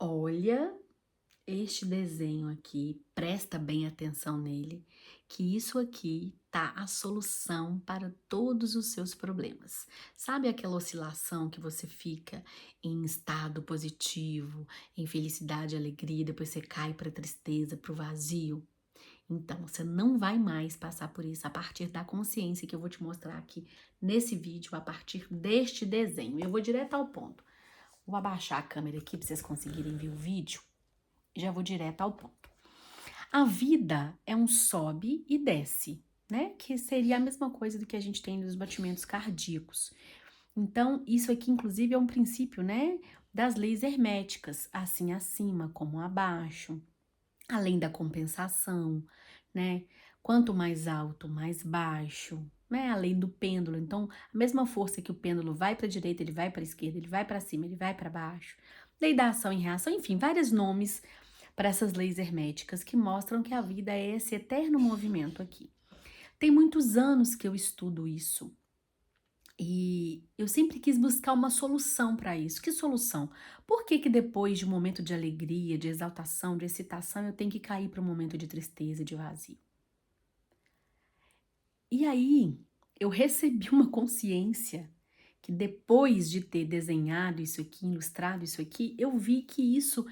Olha este desenho aqui, presta bem atenção nele, que isso aqui tá a solução para todos os seus problemas. Sabe aquela oscilação que você fica em estado positivo, em felicidade, alegria, depois você cai para tristeza, para o vazio? Então, você não vai mais passar por isso a partir da consciência que eu vou te mostrar aqui nesse vídeo, a partir deste desenho. Eu vou direto ao ponto. Vou abaixar a câmera aqui para vocês conseguirem ver o vídeo. Já vou direto ao ponto. A vida é um sobe e desce, né? Que seria a mesma coisa do que a gente tem nos batimentos cardíacos. Então, isso aqui, inclusive, é um princípio, né? Das leis herméticas, assim acima como abaixo, além da compensação, né? Quanto mais alto, mais baixo, né? Além do pêndulo. Então, a mesma força que o pêndulo vai para a direita, ele vai para a esquerda, ele vai para cima, ele vai para baixo. Lei da ação e reação, enfim, vários nomes para essas leis herméticas que mostram que a vida é esse eterno movimento aqui. Tem muitos anos que eu estudo isso e eu sempre quis buscar uma solução para isso. Que solução? Por que que depois de um momento de alegria, de exaltação, de excitação, eu tenho que cair para um momento de tristeza, de vazio? E aí eu recebi uma consciência que depois de ter desenhado isso aqui, ilustrado isso aqui, eu vi que isso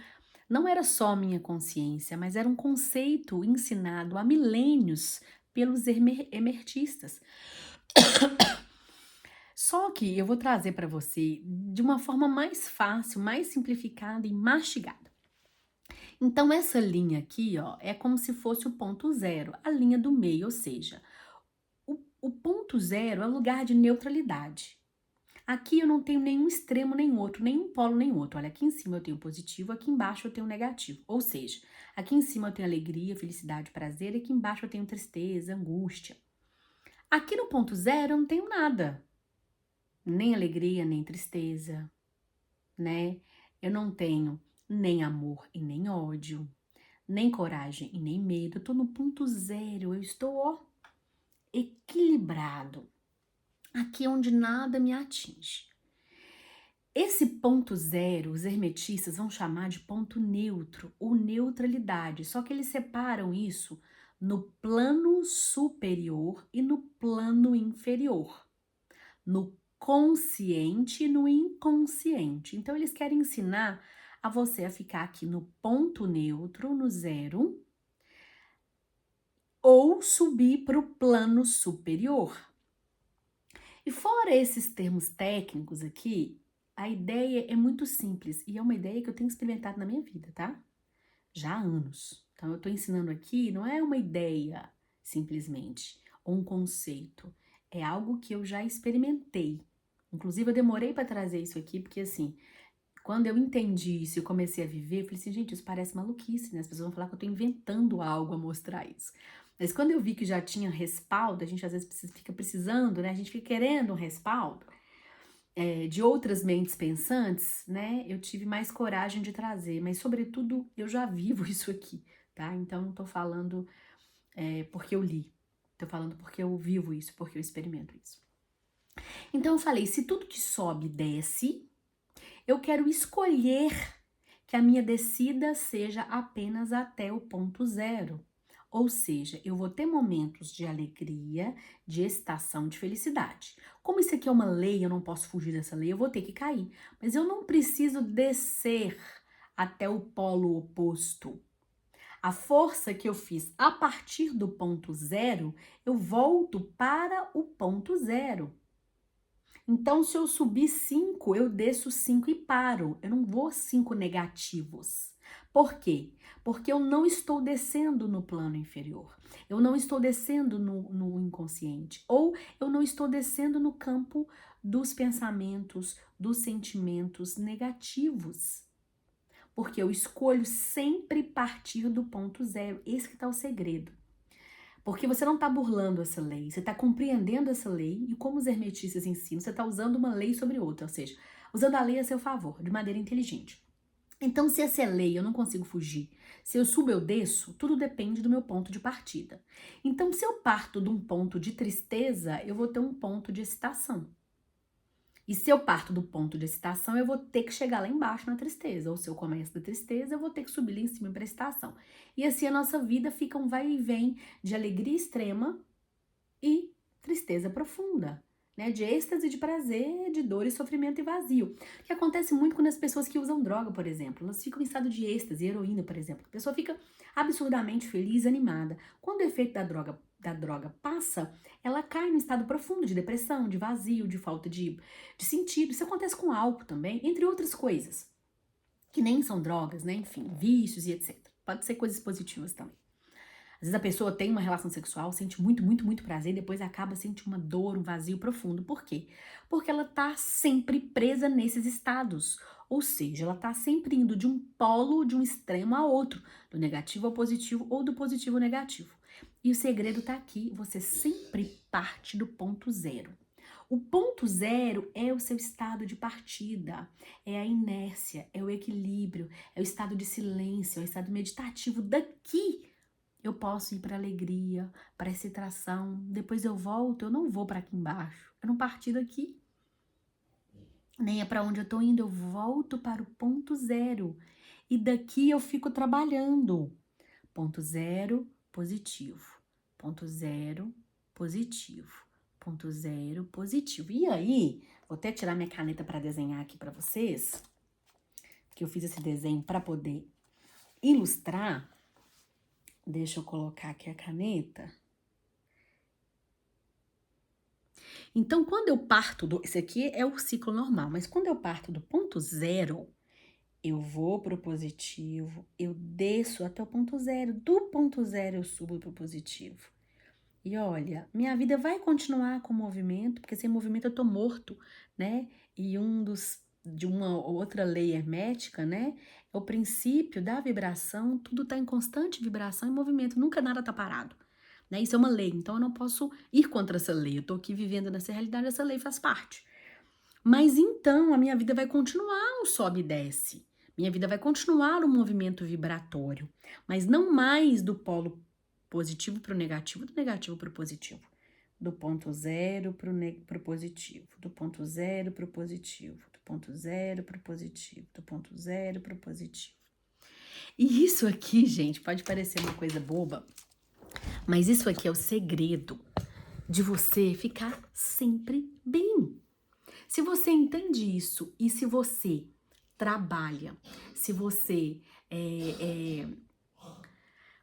não era só minha consciência, mas era um conceito ensinado há milênios pelos emertistas. Só que eu vou trazer para você de uma forma mais fácil, mais simplificada e mastigada. Então, essa linha aqui, ó, é como se fosse o ponto zero, a linha do meio, ou seja, o ponto zero é o lugar de neutralidade. Aqui eu não tenho nenhum extremo nem outro, nenhum polo nem outro. Olha, aqui em cima eu tenho positivo, aqui embaixo eu tenho negativo. Ou seja, aqui em cima eu tenho alegria, felicidade, prazer, e aqui embaixo eu tenho tristeza, angústia. Aqui no ponto zero eu não tenho nada. Nem alegria, nem tristeza, né? Eu não tenho nem amor e nem ódio, nem coragem e nem medo. Eu tô no ponto zero, eu estou, ó, equilibrado. Aqui é onde nada me atinge. Esse ponto zero, os hermetistas vão chamar de ponto neutro ou neutralidade, só que eles separam isso no plano superior e no plano inferior, no consciente e no inconsciente. Então, eles querem ensinar a você a ficar aqui no ponto neutro, no zero, ou subir para o plano superior. E fora esses termos técnicos aqui, a ideia é muito simples e é uma ideia que eu tenho experimentado na minha vida, tá? Já há anos. Então, eu tô ensinando aqui, não é uma ideia simplesmente, ou um conceito. É algo que eu já experimentei. Inclusive, eu demorei para trazer isso aqui, porque assim, quando eu entendi isso e comecei a viver, eu falei assim, gente, isso parece maluquice, né? As pessoas vão falar que eu tô inventando algo a mostrar isso. Mas quando eu vi que já tinha respaldo, a gente às vezes fica precisando, né? A gente fica querendo um respaldo de outras mentes pensantes, né? Eu tive mais coragem de trazer, mas sobretudo eu já vivo isso aqui, tá? Então não tô falando porque eu li, tô falando porque eu vivo isso, porque eu experimento isso. Então eu falei, se tudo que sobe desce, eu quero escolher que a minha descida seja apenas até o ponto zero. Ou seja, eu vou ter momentos de alegria, de excitação, de felicidade. Como isso aqui é uma lei, eu não posso fugir dessa lei, eu vou ter que cair. Mas eu não preciso descer até o polo oposto. A força que eu fiz a partir do ponto zero, eu volto para o ponto zero. Então, se eu subir 5, eu desço 5 e paro. Eu não vou 5 negativos. Por quê? Porque eu não estou descendo no plano inferior. Eu não estou descendo no inconsciente. Ou eu não estou descendo no campo dos pensamentos, dos sentimentos negativos. Porque eu escolho sempre partir do ponto zero. Esse que está o segredo. Porque você não está burlando essa lei, você está compreendendo essa lei e como os hermetistas ensinam, você está usando uma lei sobre outra, ou seja, usando a lei a seu favor, de maneira inteligente. Então, se essa é lei, eu não consigo fugir. Se eu subo, eu desço, tudo depende do meu ponto de partida. Então, se eu parto de um ponto de tristeza, eu vou ter um ponto de excitação. E se eu parto do ponto de excitação, eu vou ter que chegar lá embaixo na tristeza. Ou se eu começo da tristeza, eu vou ter que subir lá em cima para a excitação. E assim a nossa vida fica um vai e vem de alegria extrema e tristeza profunda, né? De êxtase, de prazer, de dor e sofrimento e vazio. O que acontece muito quando as pessoas que usam droga, por exemplo, elas ficam em estado de êxtase, heroína, por exemplo. A pessoa fica absurdamente feliz, animada. Quando o efeito da droga passa, ela cai no estado profundo de depressão, de vazio, de falta de sentido. Isso acontece com álcool também, entre outras coisas, que nem são drogas, né? Enfim, vícios e etc. Pode ser coisas positivas também. Às vezes a pessoa tem uma relação sexual, sente muito, muito, muito prazer e depois acaba sentindo uma dor, um vazio profundo. Por quê? Porque ela tá sempre presa nesses estados. Ou seja, ela tá sempre indo de um polo, de um extremo a outro, do negativo ao positivo ou do positivo ao negativo. E o segredo tá aqui, você sempre parte do ponto zero. O ponto zero é o seu estado de partida, é a inércia, é o equilíbrio, é o estado de silêncio, é o estado meditativo. Daqui eu posso ir para alegria, para excitação, depois eu volto, eu não vou para aqui embaixo. Eu não parti daqui, nem é para onde eu tô indo, eu volto para o ponto zero. E daqui eu fico trabalhando. Ponto zero, positivo. Ponto zero, positivo. Ponto zero, positivo. E aí, vou até tirar minha caneta para desenhar aqui para vocês, que eu fiz esse desenho para poder ilustrar. Deixa eu colocar aqui a caneta. Então, quando eu parto do... Esse aqui é o ciclo normal, mas quando eu parto do ponto zero, eu vou pro positivo, eu desço até o ponto zero. Do ponto zero, eu subo pro positivo. E olha, minha vida vai continuar com movimento, porque sem movimento eu tô morto, né? E de uma outra lei hermética, né? É o princípio da vibração, tudo tá em constante vibração e movimento, nunca nada tá parado. Né? Isso é uma lei, então eu não posso ir contra essa lei. Eu tô aqui vivendo nessa realidade, essa lei faz parte. Mas então a minha vida vai continuar um sobe e desce. Minha vida vai continuar um movimento vibratório, mas não mais do polo positivo para o negativo, do negativo para o positivo. Do ponto zero para o positivo, do ponto zero para o positivo, do ponto zero para o positivo, do ponto zero para o positivo. E isso aqui, gente, pode parecer uma coisa boba, mas isso aqui é o segredo de você ficar sempre bem. Se você entende isso e se você trabalha, se você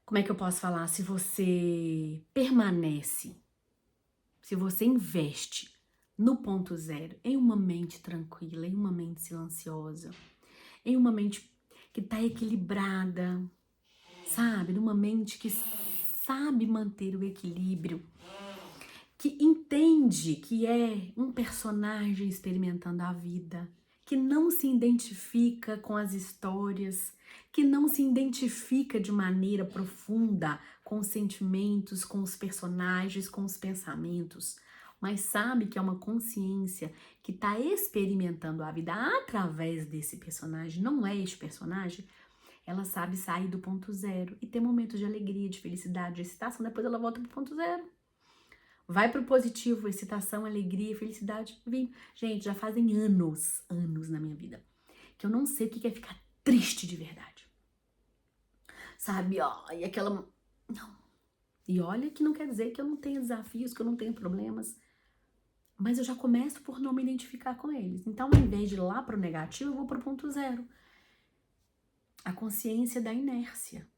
como é que eu posso falar? Se você permanece, se você investe no ponto zero, em uma mente tranquila, em uma mente silenciosa, em uma mente que tá equilibrada, sabe? Numa mente que sabe manter o equilíbrio, que entende que é um personagem experimentando a vida, que não se identifica com as histórias, que não se identifica de maneira profunda com os sentimentos, com os personagens, com os pensamentos, mas sabe que é uma consciência que está experimentando a vida através desse personagem, não é este personagem. Ela sabe sair do ponto zero e ter momentos de alegria, de felicidade, de excitação, depois ela volta pro ponto zero. Vai pro positivo, excitação, alegria, felicidade. Vem. Gente, já fazem anos na minha vida, que eu não sei o que é ficar triste de verdade. Sabe, ó, e aquela... Não. E olha que não quer dizer que eu não tenha desafios, que eu não tenha problemas. Mas eu já começo por não me identificar com eles. Então, ao invés de ir lá pro negativo, eu vou pro ponto zero. A consciência da inércia.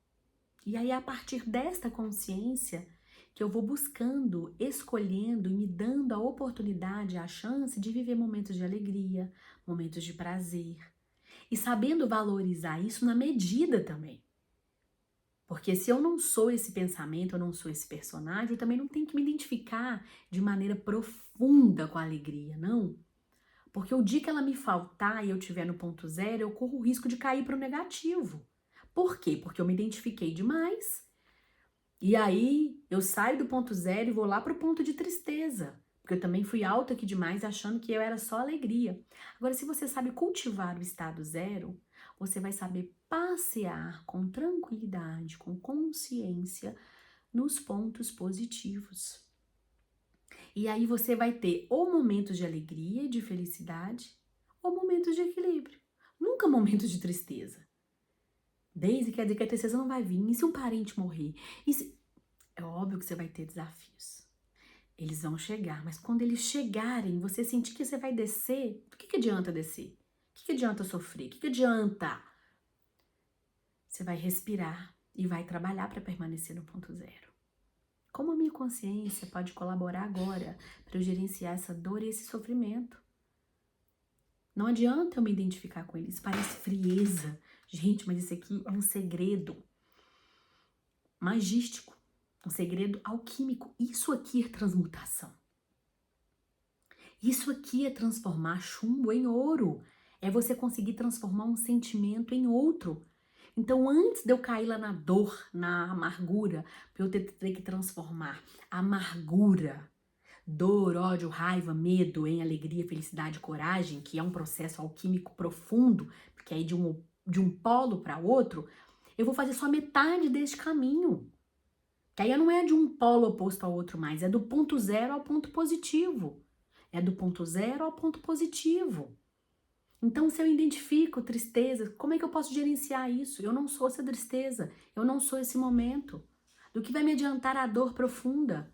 E aí, a partir desta consciência, que eu vou buscando, escolhendo e me dando a oportunidade, a chance de viver momentos de alegria, momentos de prazer. E sabendo valorizar isso na medida também. Porque se eu não sou esse pensamento, eu não sou esse personagem, eu também não tenho que me identificar de maneira profunda com a alegria, não. Porque o dia que ela me faltar e eu estiver no ponto zero, eu corro o risco de cair para o negativo. Por quê? Porque eu me identifiquei demais. E aí eu saio do ponto zero e vou lá para o ponto de tristeza. Porque eu também fui alta aqui demais achando que eu era só alegria. Agora, se você sabe cultivar o estado zero, você vai saber passear com tranquilidade, com consciência nos pontos positivos. E aí você vai ter ou momentos de alegria e de felicidade, ou momentos de equilíbrio. Nunca momentos de tristeza. Desde quer dizer que a tristeza não vai vir. E se um parente morrer? É óbvio que você vai ter desafios. Eles vão chegar, mas quando eles chegarem, você sentir que você vai descer, do que adianta descer? O que adianta sofrer? O que adianta? Você vai respirar e vai trabalhar para permanecer no ponto zero. Como a minha consciência pode colaborar agora para eu gerenciar essa dor e esse sofrimento? Não adianta eu me identificar com ele, isso parece frieza. Gente, mas isso aqui é um segredo magístico, um segredo alquímico. Isso aqui é transmutação. Isso aqui é transformar chumbo em ouro. É você conseguir transformar um sentimento em outro. Então, antes de eu cair lá na dor, na amargura, eu ter que transformar a amargura, dor, ódio, raiva, medo em alegria, felicidade, coragem, que é um processo alquímico profundo, porque aí de um polo para outro, eu vou fazer só metade desse caminho. Que aí não é de um polo oposto ao outro mais, é do ponto zero ao ponto positivo. É do ponto zero ao ponto positivo. Então, se eu identifico tristeza, como é que eu posso gerenciar isso? Eu não sou essa tristeza, eu não sou esse momento. Do que vai me adiantar a dor profunda?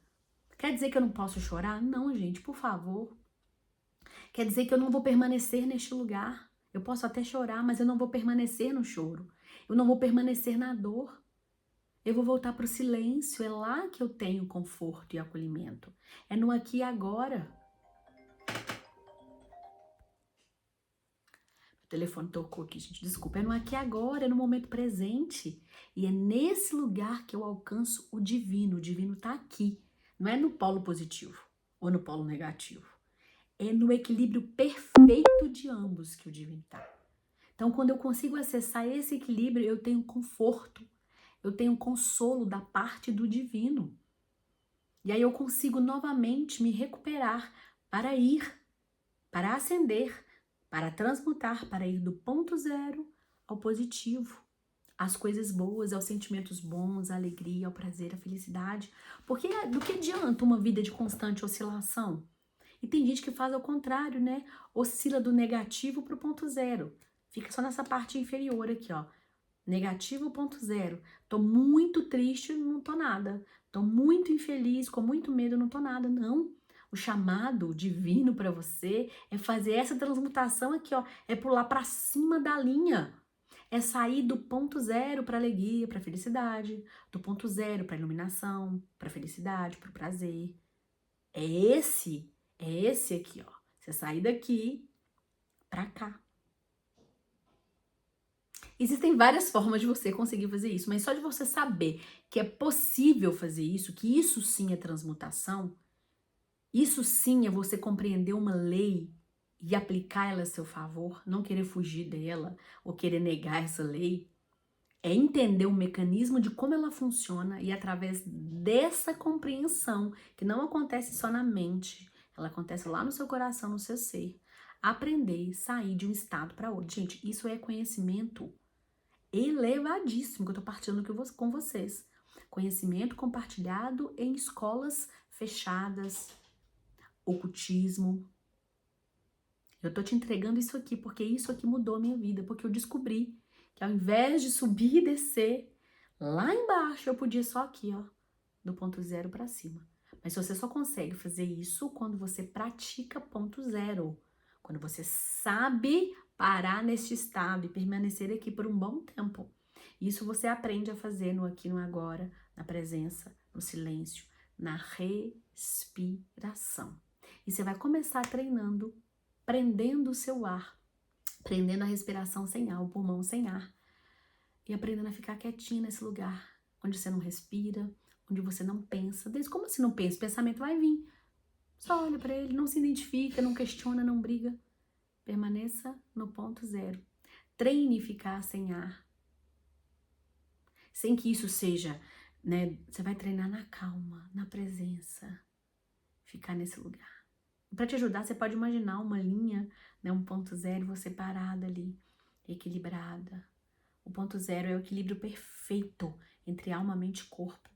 Quer dizer que eu não posso chorar? Não, gente, por favor. Quer dizer que eu não vou permanecer neste lugar. Eu posso até chorar, mas eu não vou permanecer no choro. Eu não vou permanecer na dor. Eu vou voltar para o silêncio. É lá que eu tenho conforto e acolhimento. É no aqui e agora. O telefone tocou aqui, gente. Desculpa. É no aqui e agora, é no momento presente. E é nesse lugar que eu alcanço o divino. O divino está aqui. Não é no polo positivo ou no polo negativo. É no equilíbrio perfeito de ambos que o divino está. Então, quando eu consigo acessar esse equilíbrio, eu tenho conforto, eu tenho consolo da parte do divino. E aí eu consigo novamente me recuperar para ir, para ascender, para transmutar, para ir do ponto zero ao positivo, às coisas boas, aos sentimentos bons, à alegria, ao prazer, à felicidade. Porque do que adianta uma vida de constante oscilação? E tem gente que faz ao contrário, né? Oscila do negativo para o ponto zero. Fica só nessa parte inferior aqui, ó. Negativo, ponto zero. Tô muito triste, não tô nada. Tô muito infeliz, com muito medo, não tô nada. Não. O chamado divino para você é fazer essa transmutação aqui, ó. É pular para cima da linha. É sair do ponto zero para alegria, para felicidade. Do ponto zero para iluminação, para felicidade, para prazer. É esse aqui, ó. Você sair daqui pra cá. Existem várias formas de você conseguir fazer isso, mas só de você saber que é possível fazer isso, que isso sim é transmutação, isso sim é você compreender uma lei e aplicar ela a seu favor, não querer fugir dela ou querer negar essa lei, é entender o mecanismo de como ela funciona e através dessa compreensão, que não acontece só na mente, ela acontece lá no seu coração, no seu ser, aprender e sair de um estado para outro. Gente, isso é conhecimento elevadíssimo que eu tô partilhando com vocês. Conhecimento compartilhado em escolas fechadas, ocultismo. Eu tô te entregando isso aqui porque isso aqui mudou a minha vida, porque eu descobri que ao invés de subir e descer lá embaixo, eu podia só aqui, ó, do ponto zero para cima. Mas você só consegue fazer isso quando você pratica ponto zero, quando você sabe parar neste estado e permanecer aqui por um bom tempo. Isso você aprende a fazer no aqui, no agora, na presença, no silêncio, na respiração. E você vai começar treinando, prendendo o seu ar, prendendo a respiração sem ar, o pulmão sem ar, e aprendendo a ficar quietinho nesse lugar, onde você não respira, onde você não pensa. Desde como assim não pensa? O pensamento vai vir. Só olha para ele, não se identifica, não questiona, não briga. Permaneça no ponto zero. Treine ficar sem ar. Sem que isso seja, né? Você vai treinar na calma, na presença. Ficar nesse lugar. Para te ajudar, você pode imaginar uma linha, né? Um ponto zero, você parada ali, equilibrada. O ponto zero é o equilíbrio perfeito entre alma, mente e corpo.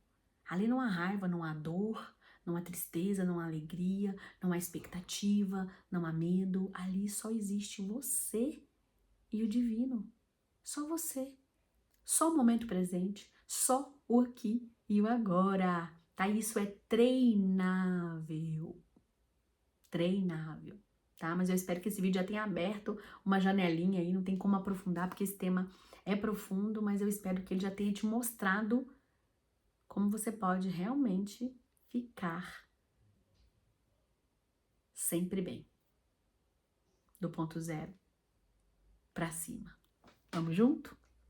Ali não há raiva, não há dor, não há tristeza, não há alegria, não há expectativa, não há medo. Ali só existe você e o divino. Só você. Só o momento presente, só o aqui e o agora. Tá? Isso é treinável. Treinável. Tá? Mas eu espero que esse vídeo já tenha aberto uma janelinha aí, não tem como aprofundar, porque esse tema é profundo, mas eu espero que ele já tenha te mostrado como você pode realmente ficar sempre bem. Do ponto zero pra cima. Vamos junto?